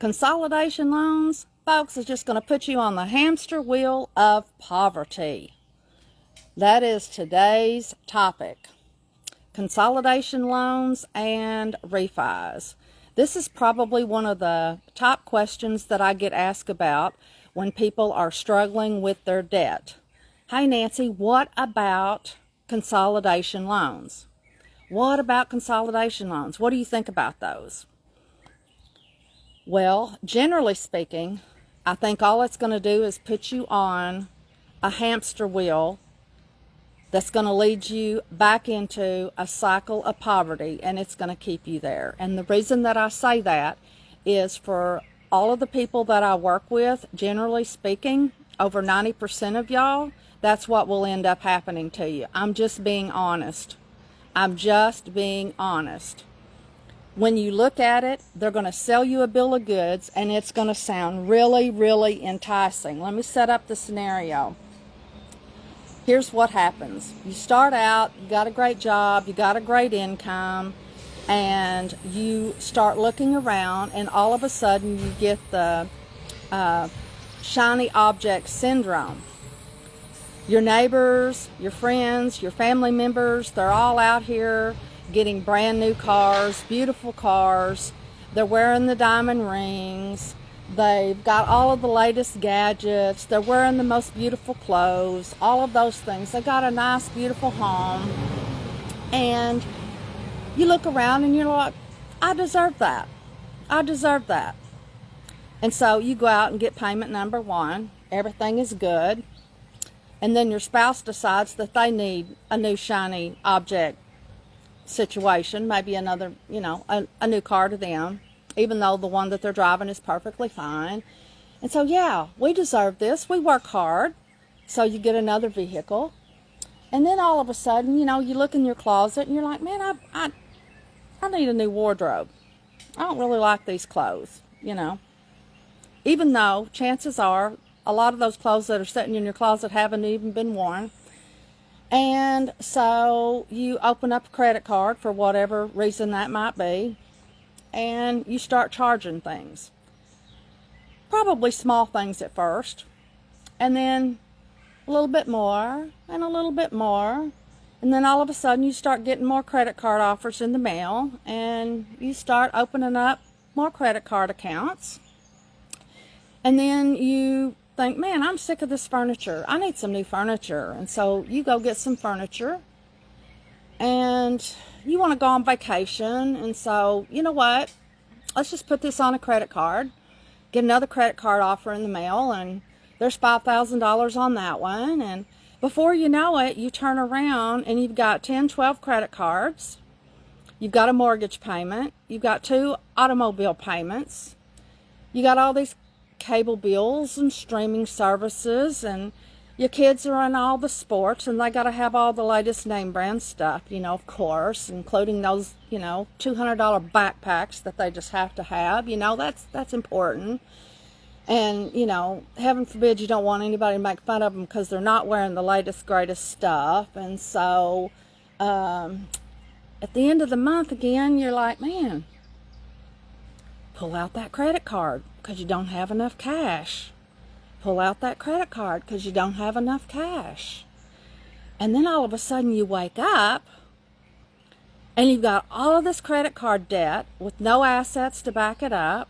Consolidation loans, folks, is just going to put you on the hamster wheel of poverty. That is today's topic. Consolidation loans and refis. This is probably one of the top questions that I get asked about when people are struggling with their debt. Hey Nancy, what about consolidation loans? What about consolidation loans? What do you think about those? Well, generally speaking, I think all it's going to do is put you on a hamster wheel that's going to lead you back into a cycle of poverty, and it's going to keep you there. And the reason that I say that is for all of the people that I work with, generally speaking, over 90% of y'all, that's what will end up happening to you. I'm just being honest. I'm just being honest. When you look at it, they're going to sell you a bill of goods, and it's going to sound really, really enticing. Let me set up the scenario. Here's what happens. You start out, you got a great job, you got a great income, and you start looking around, and all of a sudden you get the shiny object syndrome. Your neighbors, your friends, your family members, they're all out here getting brand new cars, beautiful cars. They're wearing the diamond rings. They've got all of the latest gadgets. They're wearing the most beautiful clothes, all of those things. They got a nice, beautiful home. And you look around and you're like, I deserve that. I deserve that. And so you go out and get payment number one. Everything is good. And then your spouse decides that they need a new shiny object situation, maybe another, a new car to them, even though the one that they're driving is perfectly fine. And so, yeah, we deserve this. We work hard. So you get another vehicle. And then all of a sudden, you look in your closet and you're like, man, I need a new wardrobe. I don't really like these clothes, Even though chances are a lot of those clothes that are sitting in your closet haven't even been worn. And so you open up a credit card for whatever reason that might be, and you start charging things. Probably small things at first, and then a little bit more, and a little bit more, and then all of a sudden you start getting more credit card offers in the mail, and you start opening up more credit card accounts, and then you think, man, I'm sick of this furniture. I need some new furniture. And so you go get some furniture, and you want to go on vacation. And so, you know what? Let's just put this on a credit card, get another credit card offer in the mail, and there's $5,000 on that one. And before you know it, you turn around and you've got 10, 12 credit cards. You've got a mortgage payment. You've got 2 automobile payments. You got all these cable bills and streaming services, and your kids are in all the sports, and they got to have all the latest name brand stuff, of course, including those, $200 backpacks that they just have to have. That's important. And, heaven forbid you don't want anybody to make fun of them because they're not wearing the latest, greatest stuff. And so at the end of the month again, you're like, man, pull out that credit card because you don't have enough cash. Pull out that credit card because you don't have enough cash. And then all of a sudden you wake up and you've got all of this credit card debt with no assets to back it up.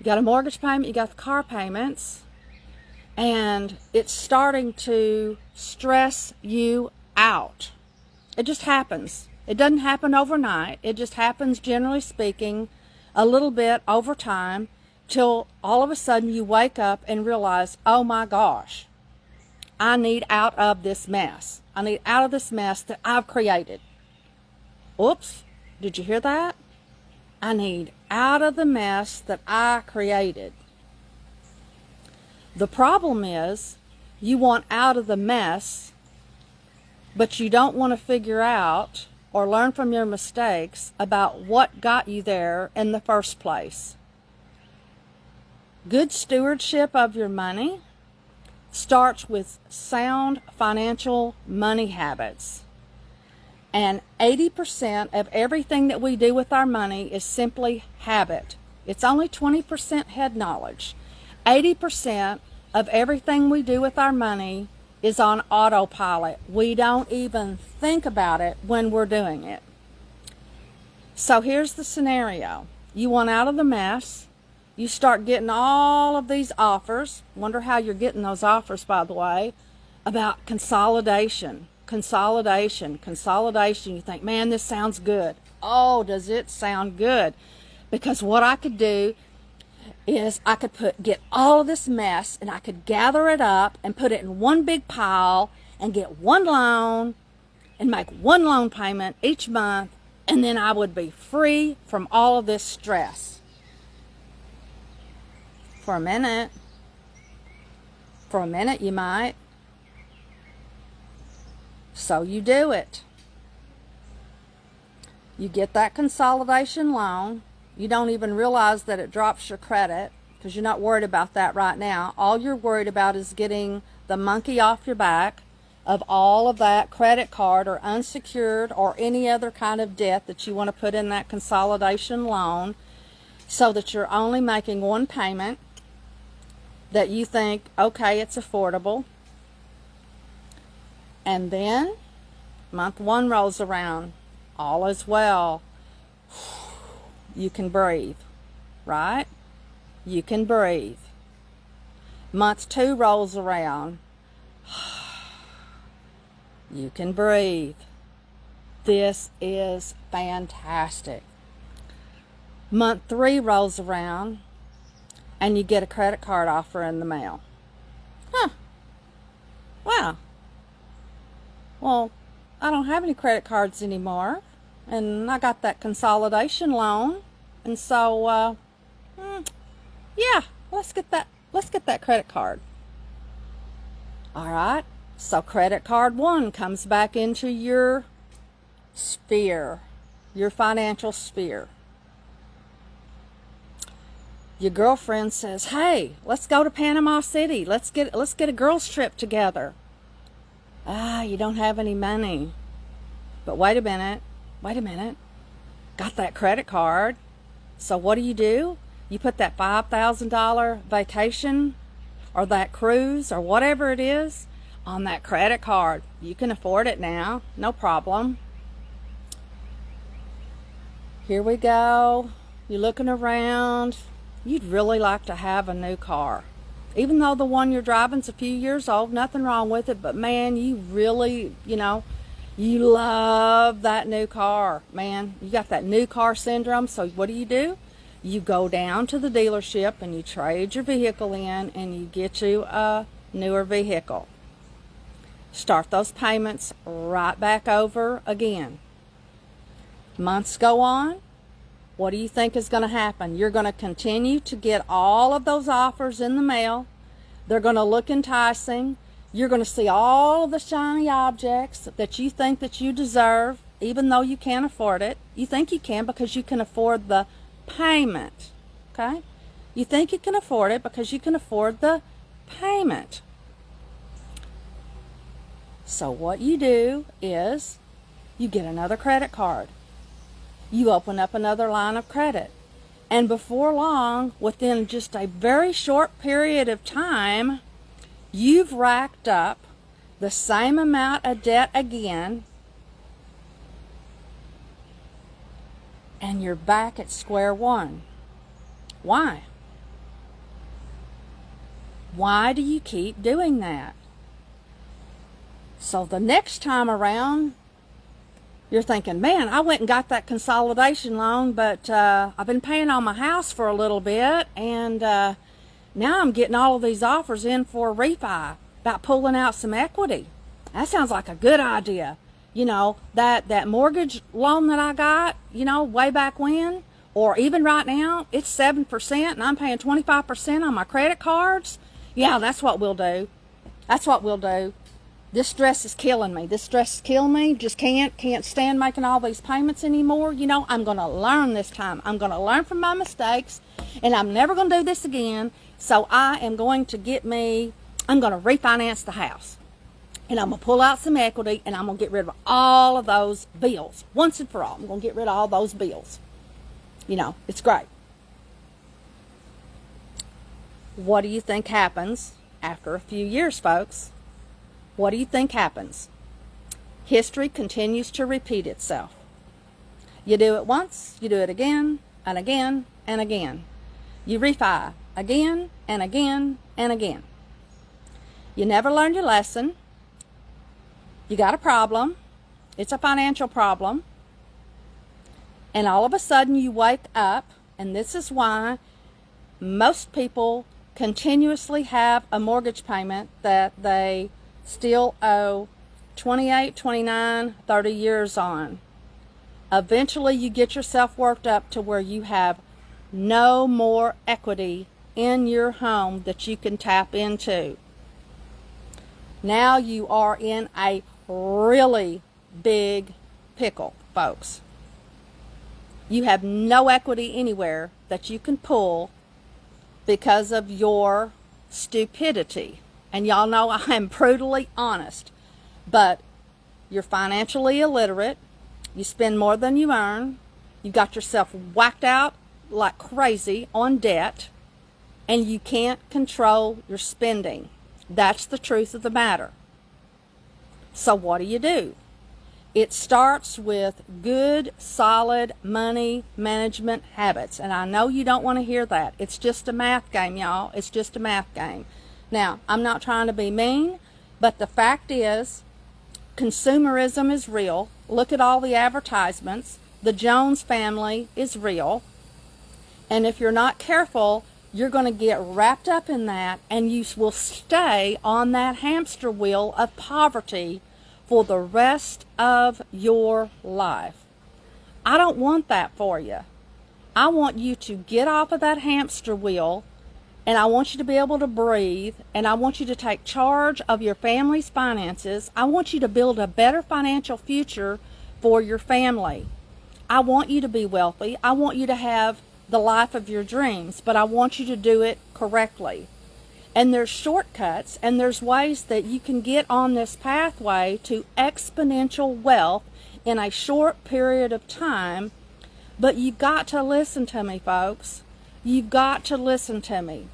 You got a mortgage payment, you got the car payments, and it's starting to stress you out. It just happens. It doesn't happen overnight. It just happens, generally speaking, a little bit over time, till all of a sudden you wake up and realize, oh my gosh, I need out of this mess. I need out of this mess that I've created. Oops, did you hear that? I need out of the mess that I created. The problem is, you want out of the mess, but you don't want to figure out or learn from your mistakes about what got you there in the first place. Good stewardship of your money starts with sound financial money habits. And 80% of everything that we do with our money is simply habit. It's only 20% head knowledge. 80% of everything we do with our money is on autopilot. We don't even think about it when we're doing it. So here's the scenario. You want out of the mess. You start getting all of these offers. Wonder how you're getting those offers, by the way, about consolidation. Consolidation. You think, man, this sounds good. Oh, does it sound good? Because what I could do is I could get all of this mess and I could gather it up and put it in one big pile and get one loan and make one loan payment each month, and then I would be free from all of this stress. For a minute you might. So you do it. You get that consolidation loan. You don't even realize that it drops your credit because you're not worried about that right now. All you're worried about is getting the monkey off your back of all of that credit card or unsecured or any other kind of debt that you want to put in that consolidation loan, so that you're only making one payment that you think, okay, it's affordable. And then month one rolls around. All is well. You can breathe, right? You can breathe. Month two rolls around. You can breathe. This is fantastic. Month three rolls around and you get a credit card offer in the mail. Wow. Well, I don't have any credit cards anymore, and I got that consolidation loan, and so yeah, let's get that credit card. All right. So credit card one comes back into your sphere, your financial sphere. Your girlfriend says, hey, let's go to Panama City. Let's get a girls trip together. You don't have any money. But wait a minute. Got that credit card. So what do? You put that $5,000 vacation or that cruise or whatever it is on that credit card. You can afford it now. No problem. Here we go. You're looking around. You'd really like to have a new car. Even though the one you're driving's a few years old, nothing wrong with it, but man, you really, you love that new car. Man, you got that new car syndrome, so what do? You go down to the dealership and you trade your vehicle in and you get you a newer vehicle. Start those payments right back over again. Months go on. What do you think is going to happen? You're going to continue to get all of those offers in the mail. They're going to look enticing. You're going to see all of the shiny objects that you think that you deserve, even though you can't afford it. You think you can because you can afford the payment. Okay? You think you can afford it because you can afford the payment. So what you do is you get another credit card. You open up another line of credit. And before long, within just a very short period of time, you've racked up the same amount of debt again, and you're back at square one. Why? Why do you keep doing that? So the next time around, you're thinking, man, I went and got that consolidation loan, but I've been paying on my house for a little bit, and now I'm getting all of these offers in for a refi about pulling out some equity. That sounds like a good idea. That mortgage loan that I got, way back when, or even right now, it's 7%, and I'm paying 25% on my credit cards. Yeah, that's what we'll do. This stress is killing me. Just can't stand making all these payments anymore. I'm going to learn this time. I'm going to learn from my mistakes, and I'm never going to do this again. So I'm going to refinance the house, and I'm going to pull out some equity, and I'm going to get rid of all of those bills once and for all. I'm going to get rid of all those bills. It's great. What do you think happens after a few years, folks? What do you think happens? History continues to repeat itself. You do it once, you do it again, and again, and again. You refi again, and again, and again. You never learn your lesson. You got a problem. It's a financial problem. And all of a sudden you wake up, and this is why most people continuously have a mortgage payment that they still owe 28, 29, 30 years on. Eventually you get yourself worked up to where you have no more equity in your home that you can tap into. Now you are in a really big pickle, folks. You have no equity anywhere that you can pull because of your stupidity. And y'all know I am brutally honest. But you're financially illiterate. You spend more than you earn. You got yourself whacked out like crazy on debt. And you can't control your spending. That's the truth of the matter. So what do? It starts with good, solid money management habits. And I know you don't want to hear that. It's just a math game, y'all. It's just a math game. Now, I'm not trying to be mean, but the fact is, consumerism is real. Look at all the advertisements. The Jones family is real. And if you're not careful, you're going to get wrapped up in that, and you will stay on that hamster wheel of poverty for the rest of your life. I don't want that for you. I want you to get off of that hamster wheel, and I want you to be able to breathe, and I want you to take charge of your family's finances. I want you to build a better financial future for your family. I want you to be wealthy. I want you to have the life of your dreams, but I want you to do it correctly. And there's shortcuts, and there's ways that you can get on this pathway to exponential wealth in a short period of time. But you've got to listen to me, folks. You've got to listen to me.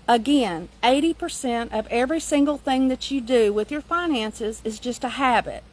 Again, 80% of every single thing that you do with your finances is just a habit.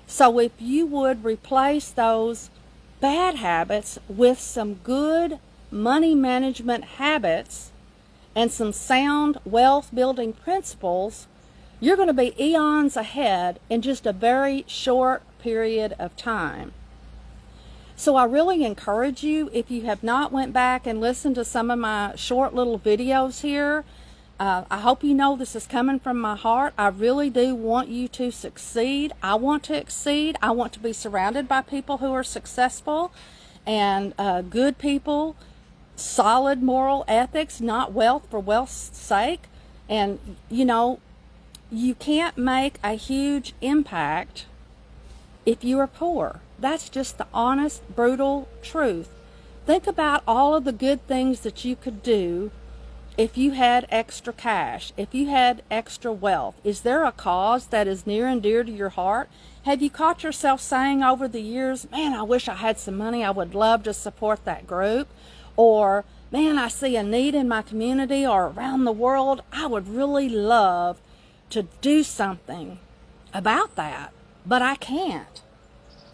So if you would replace those bad habits with some good money management habits and some sound wealth building principles, you're going to be eons ahead in just a very short period of time. So I really encourage you, if you have not went back and listened to some of my short little videos here, I hope you know this is coming from my heart. I really do want you to succeed. I want to exceed. I want to be surrounded by people who are successful and good people, solid moral ethics, not wealth for wealth's sake. And, you know, you can't make a huge impact if you are poor. That's just the honest, brutal truth. Think about all of the good things that you could do if you had extra cash, if you had extra wealth. Is there a cause that is near and dear to your heart? Have you caught yourself saying over the years, man, I wish I had some money, I would love to support that group? Or, man, I see a need in my community or around the world, I would really love to do something about that, but I can't.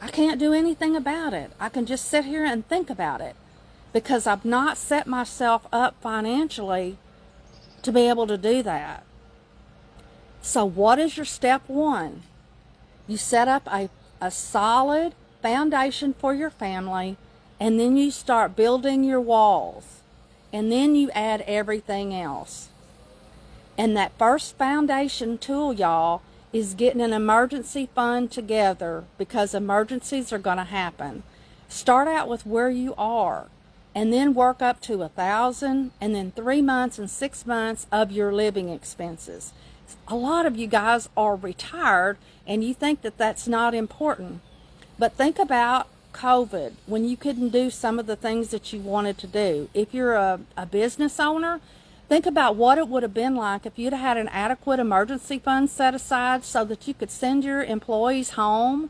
I can't do anything about it. I can just sit here and think about it because I've not set myself up financially to be able to do that. So what is your step one? You set up a solid foundation for your family, and then you start building your walls, and then you add everything else. And that first foundation tool, y'all, is getting an emergency fund together, because emergencies are going to happen. Start out with where you are, and then work up to 1,000, and then 3 months and 6 months of your living expenses. A lot of you guys are retired, and you think that that's not important. But think about COVID, when you couldn't do some of the things that you wanted to do. If you're a business owner, think about what it would have been like if you'd had an adequate emergency fund set aside so that you could send your employees home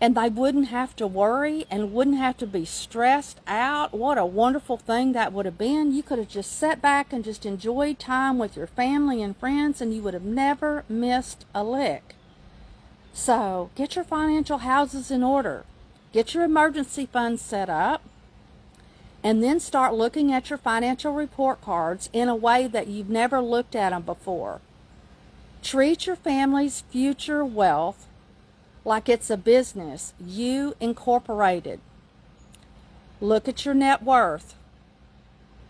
and they wouldn't have to worry and wouldn't have to be stressed out. What a wonderful thing that would have been. You could have just sat back and just enjoyed time with your family and friends, and you would have never missed a lick. So get your financial houses in order. Get your emergency funds set up, and then start looking at your financial report cards in a way that you've never looked at them before. Treat your family's future wealth like it's a business you incorporated. Look at your net worth.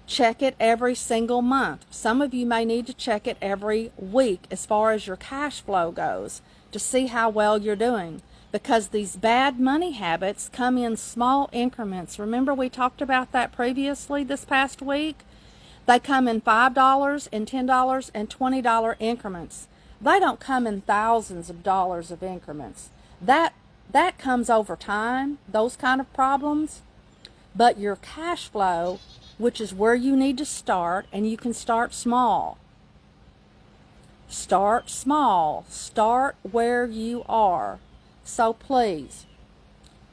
Check it every single month. Some of you may need to check it every week as far as your cash flow goes to see how well you're doing, because these bad money habits come in small increments. Remember, we talked about that previously this past week? They come in $5 and $10 and $20 increments. They don't come in thousands of dollars of increments. That comes over time, those kind of problems. But your cash flow, which is where you need to start, and you can start small. Start small. Start where you are. So please,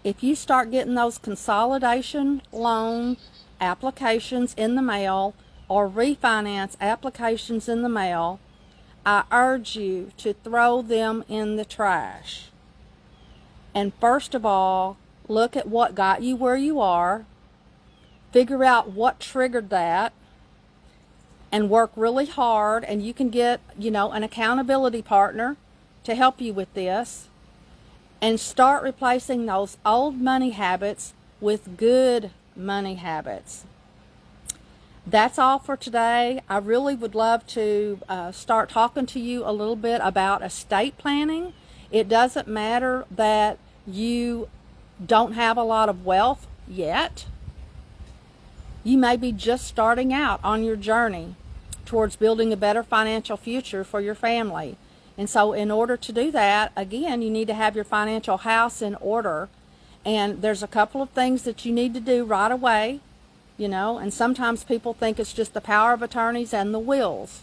if you start getting those consolidation loan applications in the mail or refinance applications in the mail, I urge you to throw them in the trash. And first of all, look at what got you where you are, figure out what triggered that, and work really hard. And you can get, an accountability partner to help you with this, and start replacing those old money habits with good money habits. That's all for today. I really would love to start talking to you a little bit about estate planning. It doesn't matter that you don't have a lot of wealth yet. You may be just starting out on your journey towards building a better financial future for your family. And so in order to do that, again, you need to have your financial house in order. And there's a couple of things that you need to do right away, and sometimes people think it's just the power of attorneys and the wills.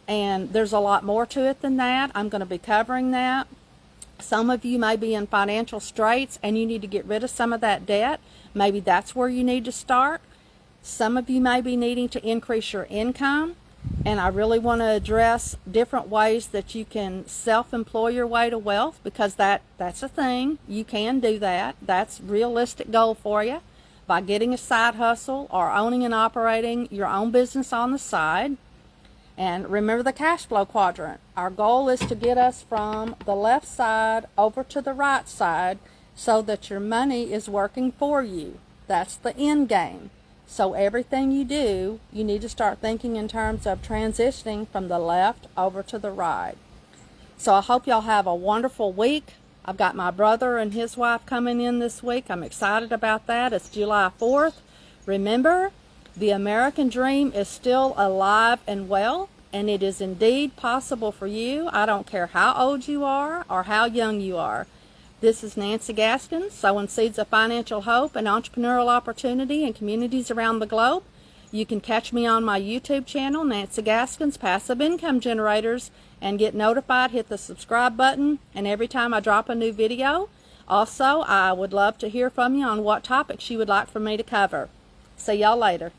And there's a lot more to it than that. I'm going to be covering that. Some of you may be in financial straits and you need to get rid of some of that debt. Maybe that's where you need to start. Some of you may be needing to increase your income. And I really want to address different ways that you can self-employ your way to wealth, because that's a thing. You can do that. That's a realistic goal for you, by getting a side hustle or owning and operating your own business on the side. And remember the cash flow quadrant. Our goal is to get us from the left side over to the right side so that your money is working for you. That's the end game. So everything you do, you need to start thinking in terms of transitioning from the left over to the right. So I hope y'all have a wonderful week. I've got my brother and his wife coming in this week. I'm excited about that. It's July 4th. Remember, the American dream is still alive and well, and it is indeed possible for you. I don't care how old you are or how young you are. This is Nancy Gaskins, sowing seeds of financial hope and entrepreneurial opportunity in communities around the globe. You can catch me on my YouTube channel, Nancy Gaskins Passive Income Generators, and get notified. Hit the subscribe button, and every time I drop a new video. Also, I would love to hear from you on what topics you would like for me to cover. See y'all later.